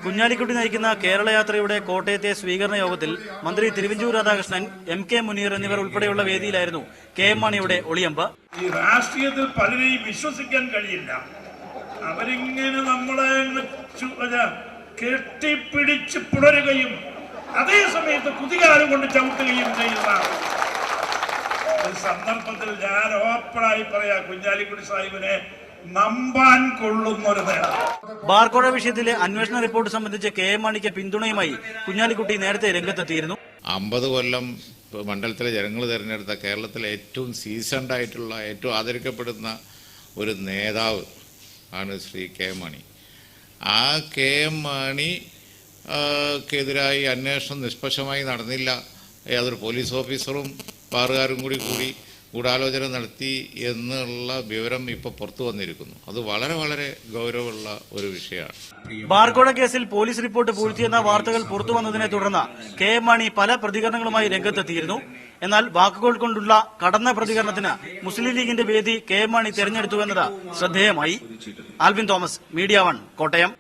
കുഞ്ഞാലിക്കുട്ടി നയിക്കുന്ന കേരളയാത്രയുടെ കോട്ടയത്തെ സ്വീകരണ യോഗത്തിൽ മന്ത്രി തിരുവഞ്ചൂർ രാധാകൃഷ്ണൻ, MK മുനീർ എന്നിവർ ഉൾപ്പെടെയുള്ള വേദിയിലായിരുന്നു KM മാണിയുടെ ഒളിയമ്പ്. ഈ രാഷ്ട്രീയത്തിൽ പലരെയും വിശ്വസിക്കാൻ കഴിയില്ല. അവരിങ്ങനെ നമ്മളെ കെട്ടിപ്പിടിച്ച് പുലരുകയും അതേ സമയത്ത് കുതികാലം കൊണ്ട് ചവിട്ടുകയും ചെയ്യുന്ന ഒരു സന്ദർഭത്തിൽ ഞാൻ ഓപ്പണായി പറയാ, കുഞ്ഞാലിക്കുട്ടി സാഹിബിനെ നമ്പാൻ കൊള്ളുന്ന ഒരു നേരം. ബാർക്കോഴ വിഷയത്തിലെ അന്വേഷണ റിപ്പോർട്ട് സംബന്ധിച്ച് KM മാണിക്ക് പിന്തുണയുമായി കുഞ്ഞാലിക്കുട്ടി നേരത്തെ രംഗത്തെത്തിയിരുന്നു. 50 കൊല്ലം മണ്ഡലത്തിലെ ജനങ്ങൾ തിരഞ്ഞെടുത്ത കേരളത്തിലെ ഏറ്റവും സീസൺഡ് ആയിട്ടുള്ള, ഏറ്റവും ആദരിക്കപ്പെടുന്ന ഒരു നേതാവ് ആണ് ശ്രീ KM മാണി. ആ KM മാണിക്കെതിരായി അന്വേഷണം നിഷ്പക്ഷമായി നടന്നില്ല. യാതൊരു പോലീസ് ഓഫീസറും ബാറുകാരും കൂടി ഗൂഢാലോചന നടത്തി എന്നുള്ള വിവരം ഇപ്പോൾ പുറത്തു വന്നിരിക്കുന്നു. അത് വളരെ വളരെ ഗൗരവമുള്ള ഒരു വിഷയമാണ്. ബാർക്കോഴ കേസിൽ പോലീസ് റിപ്പോർട്ട് പൂഴ്ത്തിയെന്ന വാർത്തകൾ പുറത്തു വന്നതിനെ തുടർന്ന് KM മാണി പല പ്രതികരണങ്ങളുമായി രംഗത്തെത്തിയിരുന്നു. എന്നാൽ വാക്കുകൾ കൊണ്ടുള്ള കടന്ന പ്രതികരണത്തിന് മുസ്ലിം ലീഗിന്റെ വേദി KM മാണി തെരഞ്ഞെടുത്തുവെന്നത് ശ്രദ്ധേയമായി. Alvin Thomas, media 1, Kottayam.